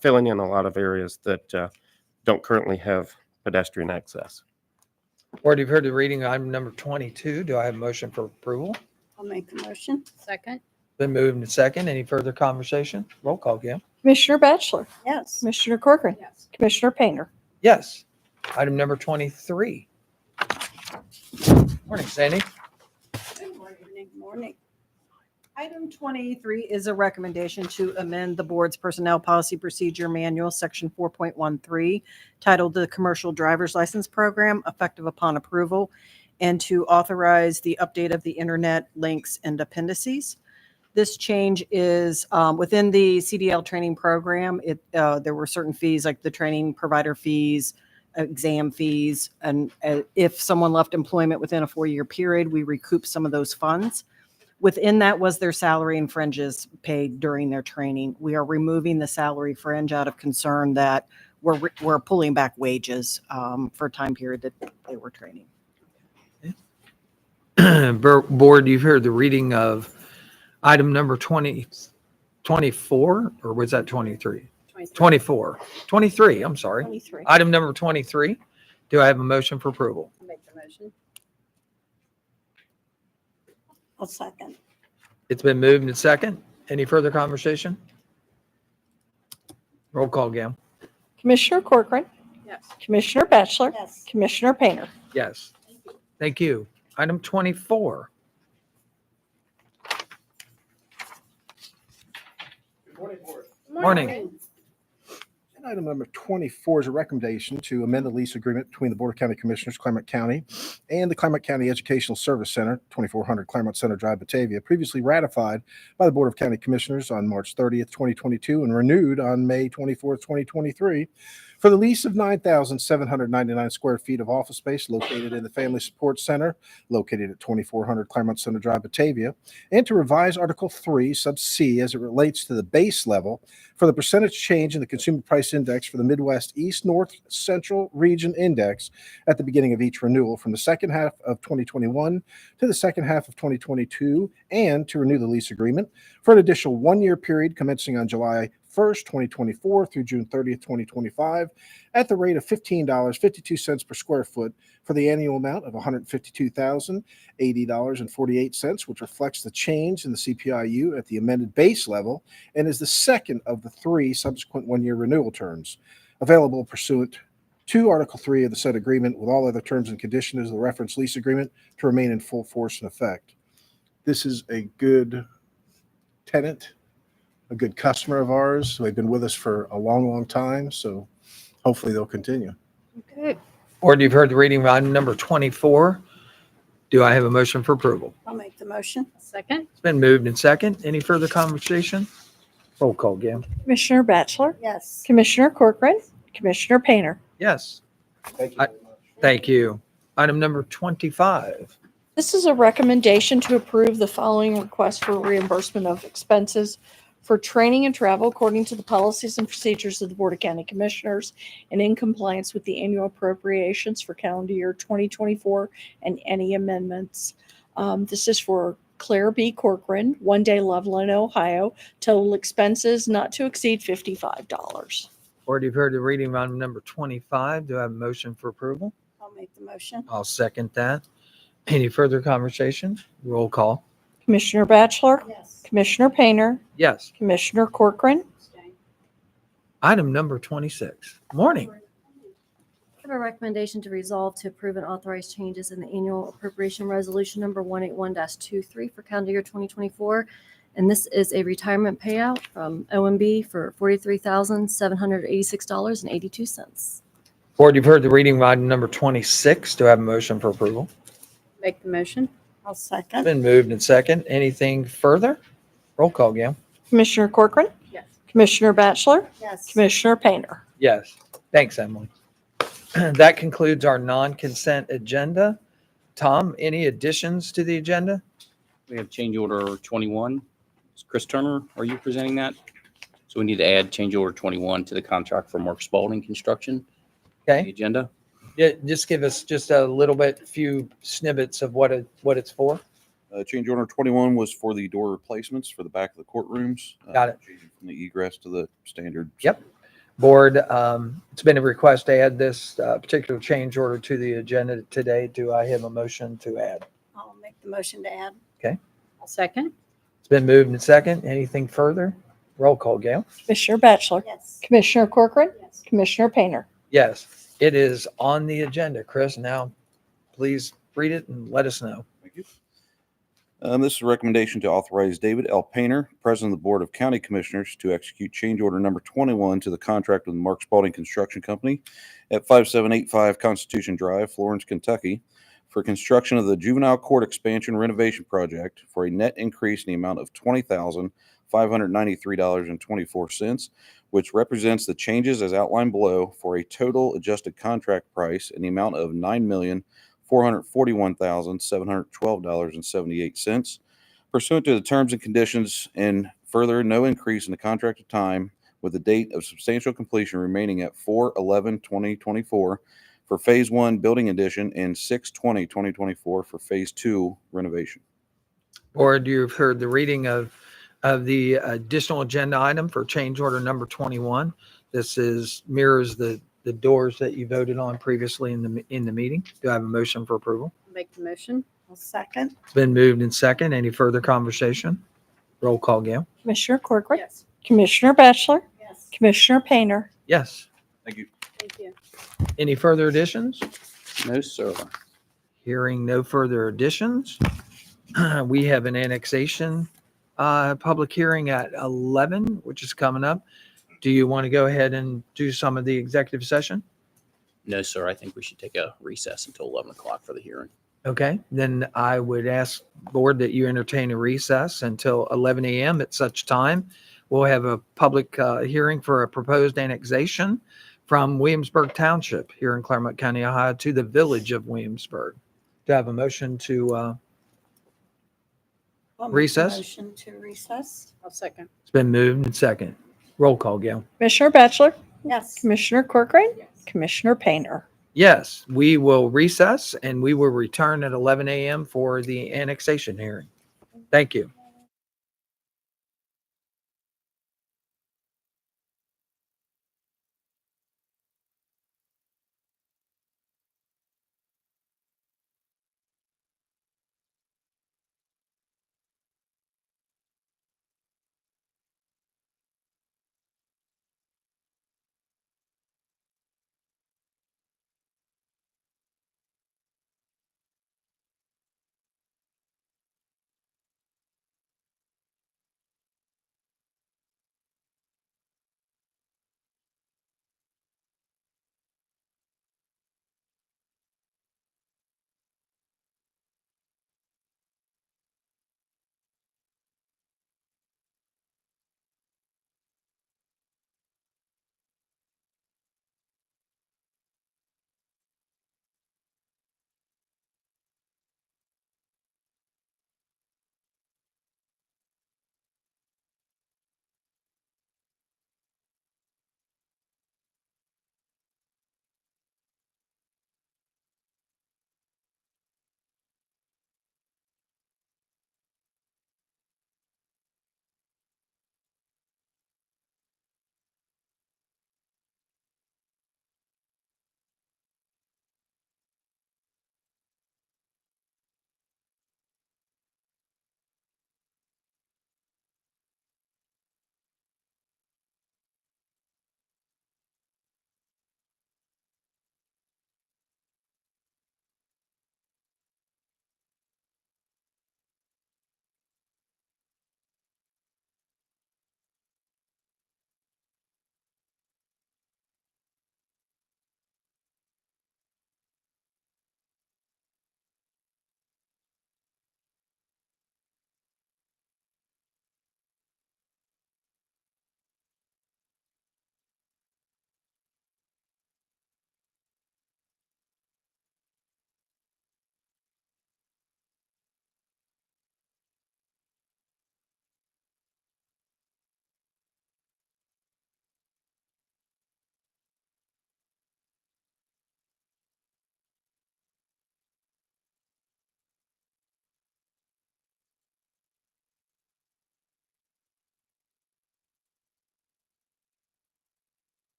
filling in a lot of areas that don't currently have pedestrian access. Board, you've heard the reading of item number 22. Do I have a motion for approval? I'll make the motion. Second. Been moved and second. Any further conversation? Roll call, Gail. Commissioner Batchelor, Yes. Commissioner Corcoran, Yes. Commissioner Painter. Yes. Item number 23. Morning, Sandy. Good morning. Morning. Item 23 is a recommendation to amend the board's Personnel Policy Procedure Manual, Section 4.13, titled the Commercial Driver's License Program, effective upon approval, and to authorize the update of the internet links and appendices. This change is within the CDL training program. There were certain fees, like the training provider fees, exam fees, and if someone left employment within a 4-year period, we recoup some of those funds. Within that was their salary and fringes paid during their training. We are removing the salary fringe out of concern that we're pulling back wages for a time period that they were training. Board, you've heard the reading of item number 24, or was that 23? 24. 23, I'm sorry. 23. Item number 23. Do I have a motion for approval? I'll make the motion. I'll second. It's been moved and second. Any further conversation? Roll call, Gail. Commissioner Corcoran, Yes. Commissioner Batchelor, Yes. Commissioner Painter. Yes. Thank you. Item 24. Morning. And item number 24 is a recommendation to amend the lease agreement between the Board of County Commissioners, Clermont County, and the Clermont County Educational Service Center, 2400 Clermont Center Drive, Batavia, previously ratified by the Board of County Commissioners on March 30th, 2022, and renewed on May 24th, 2023, for the lease of 9,799 square feet of office space located in the Family Support Center, located at 2400 Clermont Center Drive, Batavia, and to revise Article 3, Sub C, as it relates to the base level for the percentage change in the Consumer Price Index for the Midwest East North Central Region Index at the beginning of each renewal from the second half of 2021 to the second half of 2022, and to renew the lease agreement for an additional 1-year period commencing on July 1st, 2024 through June 30th, 2025, at the rate of $15.52 per square foot for the annual amount of $152,080.48, which reflects the change in the CPIU at the amended base level and is the second of the 3 subsequent 1-year renewal terms. Available pursuant to Article 3 of the said agreement, with all other terms and conditions of the reference lease agreement to remain in full force and effect. This is a good tenant, a good customer of ours. They've been with us for a long, long time, so hopefully they'll continue. Okay. Board, you've heard the reading of item number 24. Do I have a motion for approval? I'll make the motion. Second. It's been moved and second. Any further conversation? Roll call, Gail. Commissioner Batchelor, Yes. Commissioner Corcoran, Commissioner Painter. Yes. Thank you very much. Thank you. Item number 25. This is a recommendation to approve the following request for reimbursement of expenses for training and travel according to the policies and procedures of the Board of County Commissioners and in compliance with the annual appropriations for calendar year 2024 and any amendments. This is for Claire B. Corcoran, 1 Day Loveland, Ohio. Total expenses not to exceed $55. Board, you've heard the reading of item number 25. Do I have a motion for approval? I'll make the motion. I'll second that. Any further conversation? Roll call. Commissioner Batchelor, Yes. Commissioner Painter, Yes. Commissioner Corcoran. Item number 26. Morning. I have a recommendation to resolve to approve and authorize changes in the annual appropriation resolution number 181-23 for calendar year 2024. And this is a retirement payout from OMB for $43,786.82. Board, you've heard the reading of item number 26. Do I have a motion for approval? Make the motion. I'll second. Been moved and second. Anything further? Roll call, Gail. Commissioner Corcoran. Yes. Commissioner Batchelor. Yes. Commissioner Painter. Yes. Thanks, Emily. That concludes our non-consent agenda. Tom, any additions to the agenda? We have change order 21. Chris Turner, are you presenting that? So we need to add change order 21 to the contract for Mark Spalding Construction. Okay. The agenda. Yeah, just give us just a little bit, few snippets of what it's for. Change order 21 was for the door replacements for the back of the courtrooms. Got it. Changing from the egress to the standard. Yep. Board, it's been a request to add this particular change order to the agenda today. Do I have a motion to add? I'll make the motion to add. Okay. I'll second. It's been moved and second. Anything further? Roll call, Gail. Commissioner Batchelor. Yes. Commissioner Corcoran. Yes. Commissioner Painter. Yes, it is on the agenda. Chris, now please read it and let us know. Thank you. This is a recommendation to authorize David L. Painter, President of the Board of County Commissioners, to execute change order number 21 to the contract with Mark Spalding Construction Company at 5785 Constitution Drive, Florence, Kentucky, for construction of the Juvenile Court Expansion Renovation Project for a net increase in the amount of $20,593.24, which represents the changes as outlined below for a total adjusted contract price in the amount of $9,441,712.78 pursuant to the terms and conditions, and further no increase in the contracted time, with the date of substantial completion remaining at 4/11/2024 for Phase 1 building addition and 6/20/2024 for Phase 2 renovation. Board, you've heard the reading of the additional agenda item for change order number 21. This mirrors the doors that you voted on previously in the meeting. Do I have a motion for approval? Make the motion. I'll second. It's been moved and second. Any further conversation? Roll call, Gail. Commissioner Corcoran. Yes. Commissioner Batchelor. Yes. Commissioner Painter. Yes. Thank you. Thank you. Any further additions? No, sir. Hearing no further additions, we have an annexation public hearing at 11, which is coming up. Do you want to go ahead and do some of the executive session? No, sir. I think we should take a recess until 11 o'clock for the hearing. Okay, then I would ask board that you entertain a recess until 11 a.m. At such time, we'll have a public hearing for a proposed annexation from Williamsburg Township here in Clermont County, Ohio, to the village of Williamsburg. Do I have a motion to I'll make the recess? motion to recess. I'll second. It's been moved and second. Roll call, Gail. Commissioner Batchelor. Yes. Commissioner Corcoran. Commissioner Painter. Yes, we will recess and we will return at 11 a.m. for the annexation hearing. Thank you.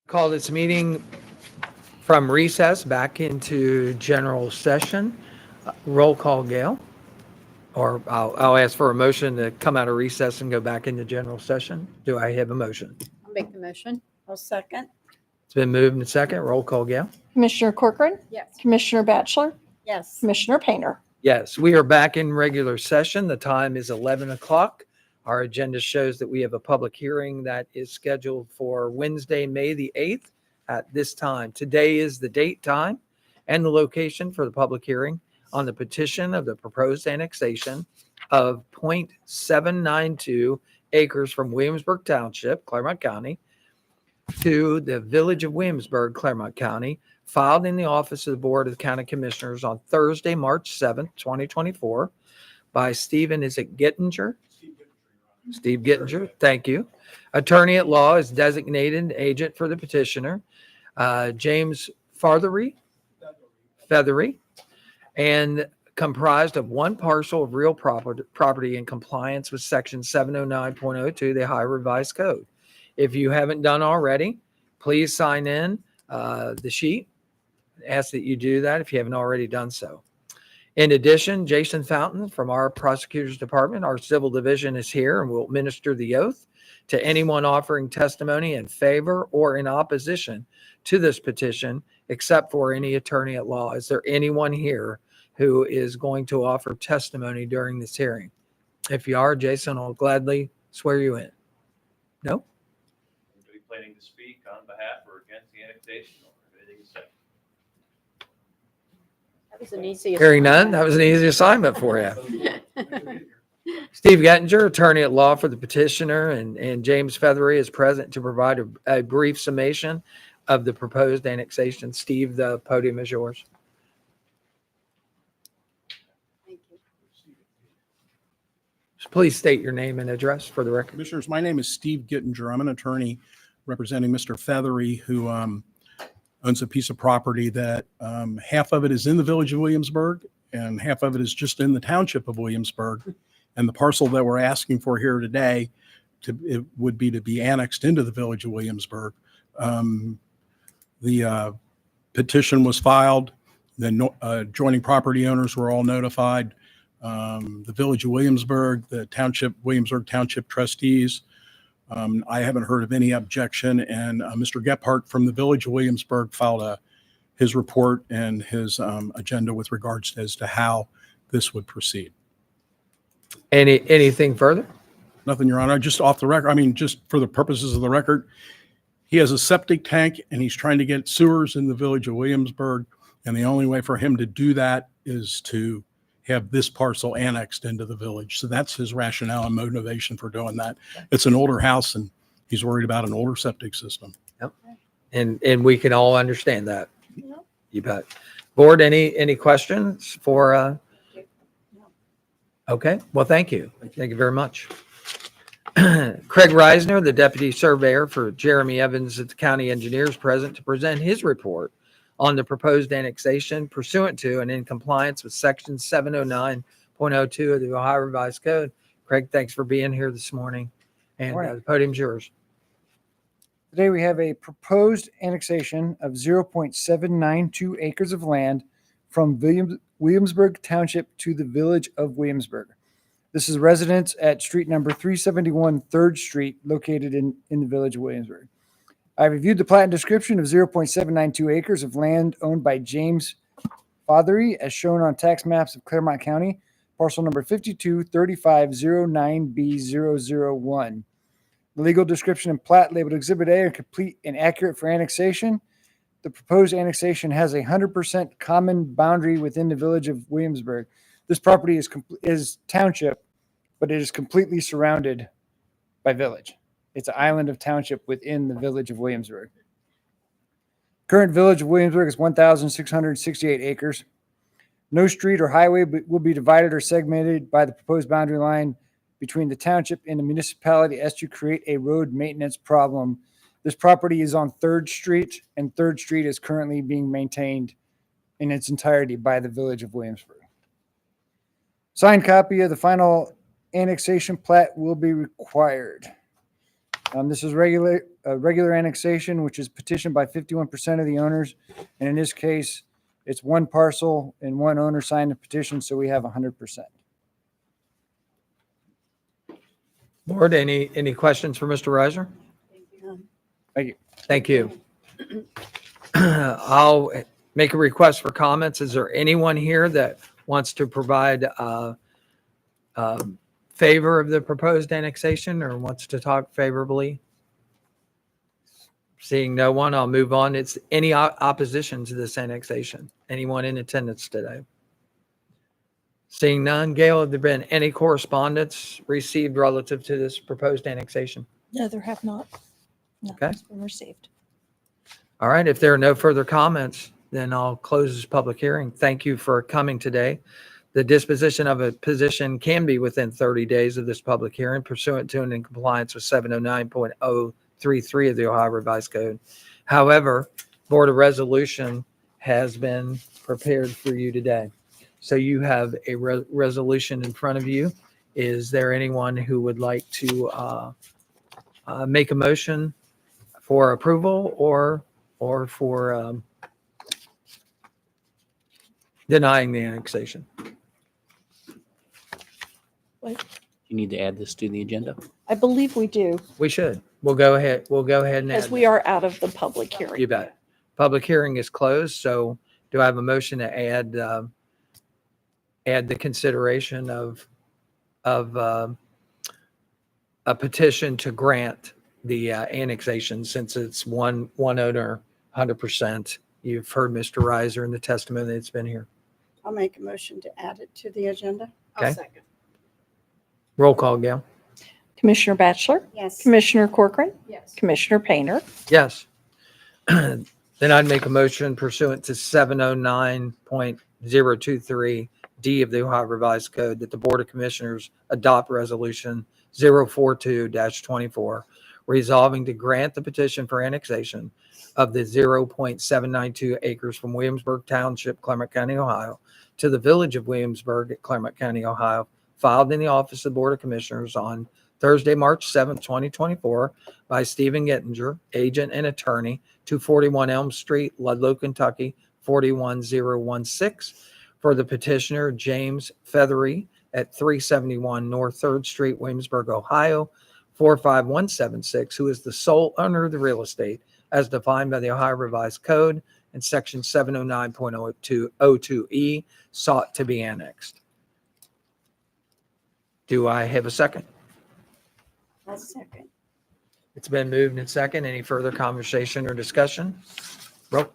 Call this meeting from recess back into general session. Roll call, Gail. Or I'll ask for a motion to come out of recess and go back into general session. Do I have a motion? I'll make the motion. I'll second. It's been moved and second. Roll call, Gail. Commissioner Corcoran, Yes. Commissioner Batchelor, Yes. Commissioner Painter. Yes, we are back in regular session. The time is 11 o'clock. Our agenda shows that we have a public hearing that is scheduled for Wednesday, May the 8th at this time. Today is the date, time, and the location for the public hearing on the petition of the proposed annexation of 0.792 acres from Williamsburg Township, Clermont County, to the Village of Williamsburg, Clermont County, filed in the office of the Board of the County Commissioners on Thursday, March 7th, 2024 by Stephen, is it Gittinger? Steve Gittinger, thank you. Attorney at law is designated agent for the petitioner. James Feathery, and comprised of one parcel of real property in compliance with section 709.02, the Ohio Revised Code. If you haven't done already, please sign in the sheet. Ask that you do that if you haven't already done so. In addition, Jason Fountain from our prosecutor's department, our civil division, is here and will administer the oath to anyone offering testimony in favor or in opposition to this petition, except for any attorney at law. Is there anyone here who is going to offer testimony during this hearing? If you are, Jason will gladly swear you in. No? Are you planning to speak on behalf or against the annexation or anything to say? That was an easy. Hearing none, that was an easy assignment for you. Steve Gettinger, attorney at law for the petitioner, and James Feathery is present to provide a brief summation of the proposed annexation. Steve, the podium is yours. Thank you. Please state your name and address for the record. Commissioners, my name is Steve Gittinger. I'm an attorney representing Mr. Feathery, who owns a piece of property that half of it is in the Village of Williamsburg and half of it is just in the Township of Williamsburg. And the parcel that we're asking for here today it would be to be annexed into the Village of Williamsburg. The petition was filed. The adjoining property owners were all notified. The Village of Williamsburg, the Township, Williamsburg Township trustees. I haven't heard of any objection, and Mr. Gephardt from the Village of Williamsburg filed his report and his agenda with regards as to how this would proceed. Anything further? Nothing, Your Honor. Just off the record, I mean, just for the purposes of the record, he has a septic tank and he's trying to get sewers in the Village of Williamsburg, and the only way for him to do that is to have this parcel annexed into the village. So that's his rationale and motivation for doing that. It's an older house and he's worried about an older septic system. Yep. And we can all understand that. You bet. Board, any questions for, okay, well, thank you. Thank you very much. Craig Reisner, the deputy surveyor for Jeremy Evans at the county engineers, present to present his report on the proposed annexation pursuant to and in compliance with section 709.02 of the Ohio Revised Code. Craig, thanks for being here this morning. And the podium's yours. Today we have a proposed annexation of 0.792 acres of land from Williamsburg Township to the Village of Williamsburg. This is residence at street number 371 3rd Street, located in the Village of Williamsburg. I reviewed the plat and description of 0.792 acres of land owned by James Feathery as shown on tax maps of Clermont County, parcel number 523509B001. The legal description and plat labeled Exhibit A are complete and accurate for annexation. The proposed annexation has a 100% common boundary within the Village of Williamsburg. This property is township, but it is completely surrounded by village. It's an island of township within the Village of Williamsburg. Current Village of Williamsburg is 1,668 acres. No street or highway will be divided or segmented by the proposed boundary line between the township and the municipality as to create a road maintenance problem. This property is on 3rd Street, and 3rd Street is currently being maintained in its entirety by the Village of Williamsburg. Signed copy of the final annexation plat will be required. This is a regular annexation, which is petitioned by 51% of the owners. And in this case, it's one parcel and one owner signed the petition, so we have 100%. Board, any questions for Mr. Reiser? Thank you. Thank you. I'll make a request for comments. Is there anyone here that wants to provide favor of the proposed annexation or wants to talk favorably? Seeing no one, I'll move on. It's any opposition to this annexation? Anyone in attendance today? Seeing none, Gail, have there been any correspondence received relative to this proposed annexation? No, there have not. Okay. Nothing's been received. All right, if there are no further comments, then I'll close this public hearing. Thank you for coming today. The disposition of a position can be within 30 days of this public hearing pursuant to and in compliance with 709.033 of the Ohio Revised Code. However, Board of Resolution has been prepared for you today. So you have a resolution in front of you. Is there anyone who would like to make a motion for approval or for denying the annexation? Wait, You need to add this to the agenda. I believe we do, We should. We'll go ahead and as add we that. are out of the public hearing. You bet. Public hearing is closed, so do I have a motion to add the consideration of a petition to grant the annexation since it's one owner, 100%. You've heard Mr. Reiser in the testimony that's been here. I'll make a motion to add it to the agenda. Okay. I'll second. Roll call, Gail. Commissioner Batchelor? Yes. Commissioner Corcoran? Yes. Commissioner Painter? Yes. Then I'd make a motion pursuant to 709.023 D of the Ohio Revised Code that the Board of Commissioners adopt Resolution 042-24, resolving to grant the petition for annexation of the 0.792 acres from Williamsburg Township, Clermont County, Ohio, to the Village of Williamsburg at Clermont County, Ohio, filed in the Office of the Board of Commissioners on Thursday, March 7th, 2024, by Stephen Gettinger, agent and attorney, 241 Elm Street, Ludlow, Kentucky, 41016, for the petitioner James Feathery at 371 North 3rd Street, Williamsburg, Ohio, 45176, who is the sole owner of the real estate as defined by the Ohio Revised Code and Section 709.02E, sought to be annexed. Do I have a second? I'll second. It's been moved and second. Any further conversation or discussion? Roll.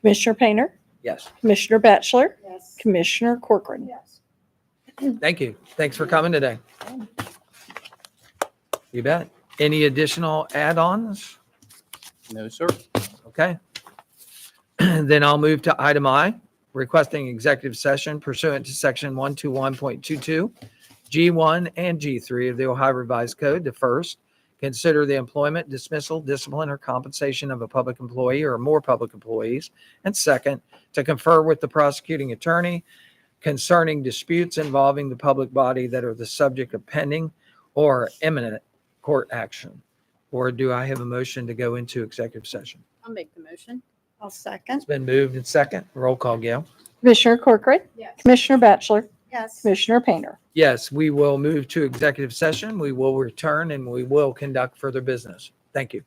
Commissioner Painter? Yes. Commissioner Batchelor? Yes. Commissioner Corcoran? Yes. Thank you. Thanks for coming today. You bet. Any additional add-ons? No, sir. Okay. Then I'll move to item I, requesting executive session pursuant to section 121.22, G1 and G3 of the Ohio Revised Code to first, consider the employment, dismissal, discipline, or compensation of a public employee or more public employees. And second, to confer with the prosecuting attorney concerning disputes involving the public body that are the subject of pending or imminent court action. Or do I have a motion to go into executive session? I'll make the motion. I'll second. It's been moved and second. Roll call, Gail. Commissioner Corcoran? Yes. Commissioner Batchelor? Yes. Commissioner Painter? Yes, we will move to executive session. We will return and we will conduct further business. Thank you.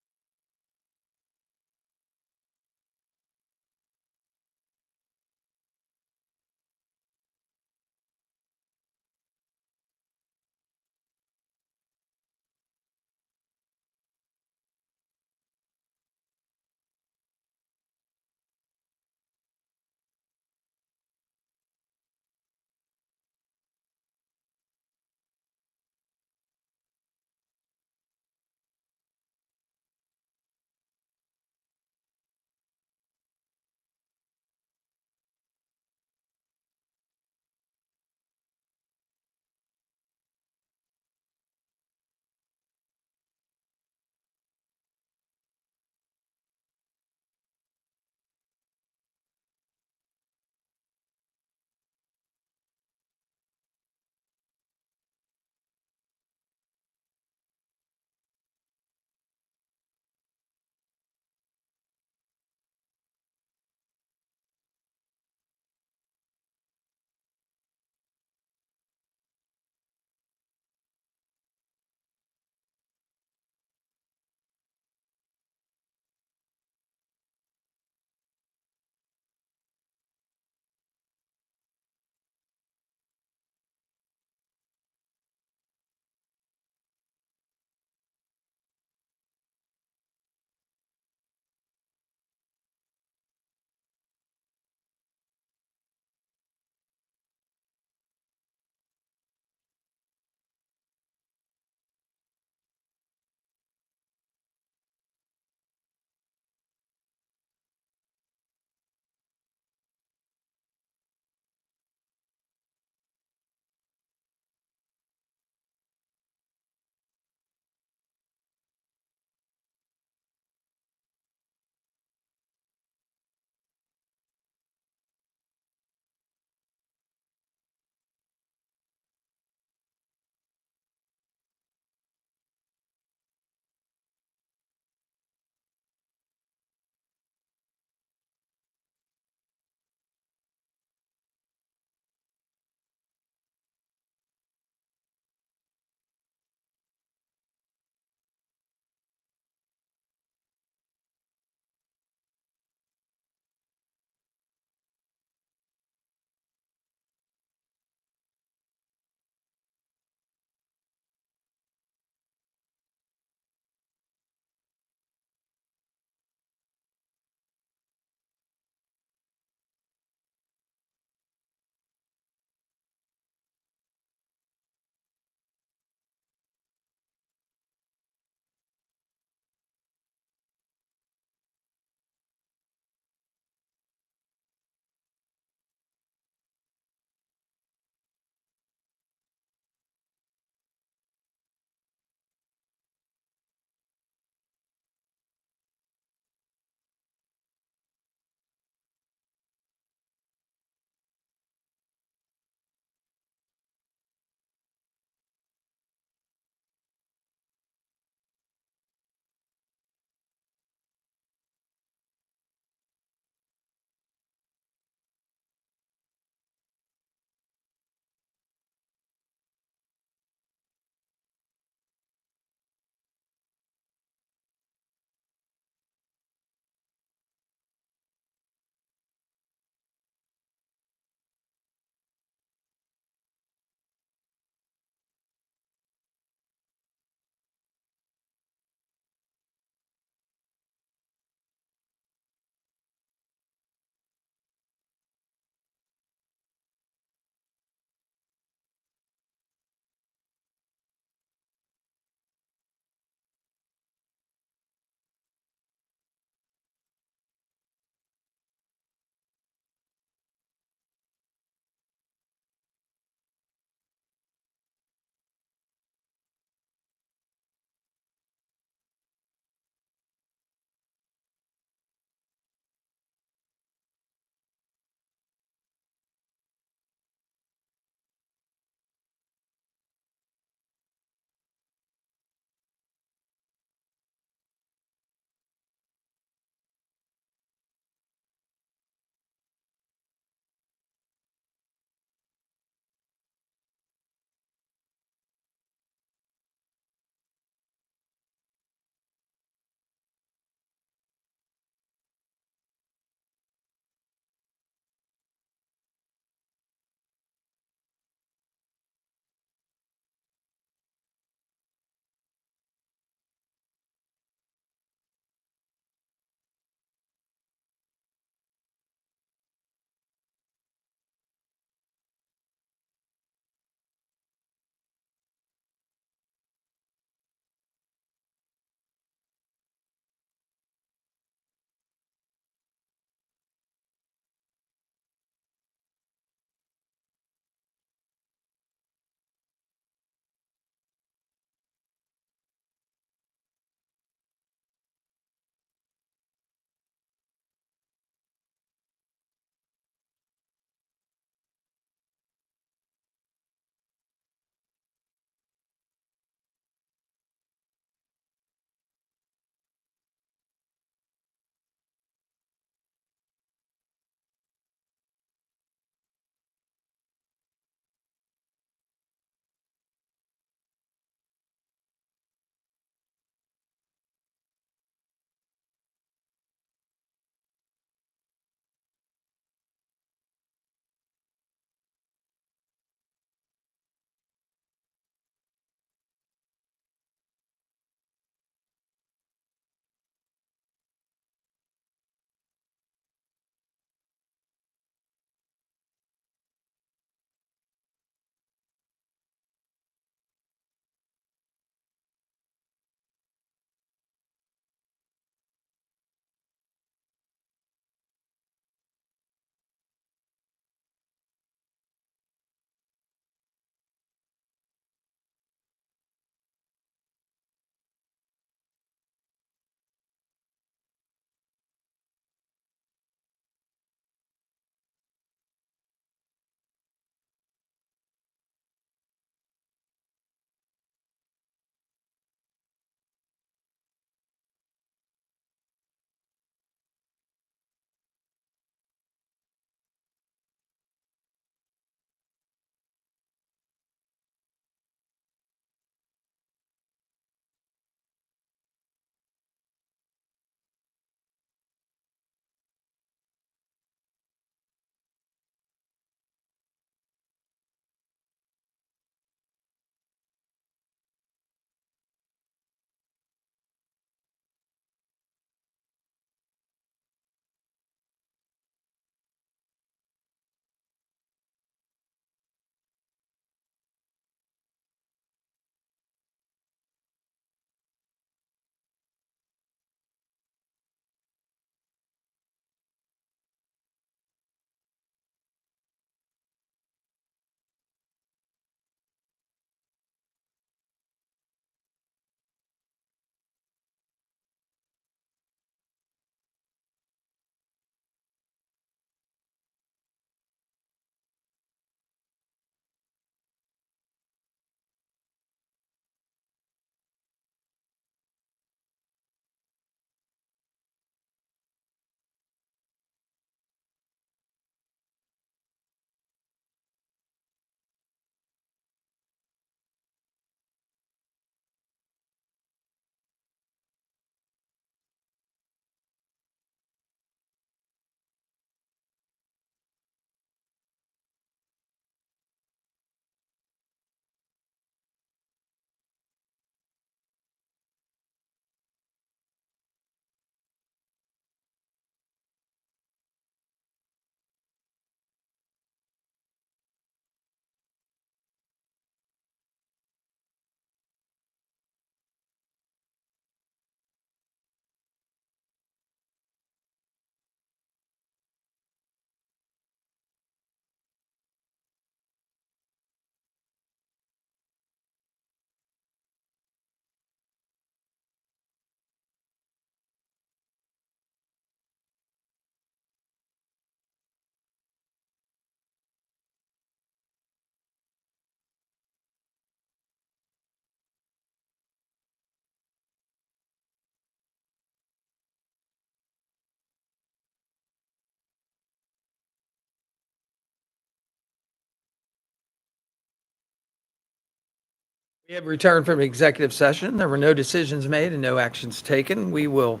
We have returned from executive session. There were no decisions made and no actions taken. We will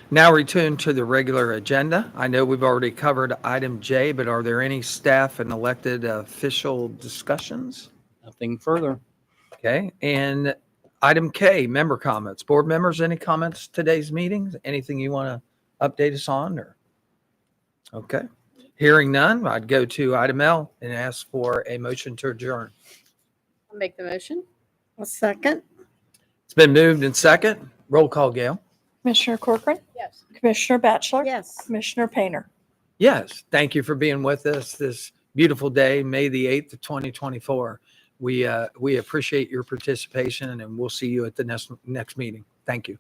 now return to the regular agenda. I know we've already covered item J, but are there any staff and elected official discussions? Nothing further. Okay, and item K, member comments. Board members, any comments today's meetings? Anything you want to update us on or? Okay, hearing none, I'd go to item L and ask for a motion to adjourn. I'll make the motion. A second. It's been moved and second. Roll call, Gail. Commissioner Corcoran, Yes. Commissioner Batchelor, Yes. Commissioner Painter. Yes, thank you for being with us this beautiful day, May the 8th of 2024. We appreciate your participation and we'll see you at the next meeting. Thank you.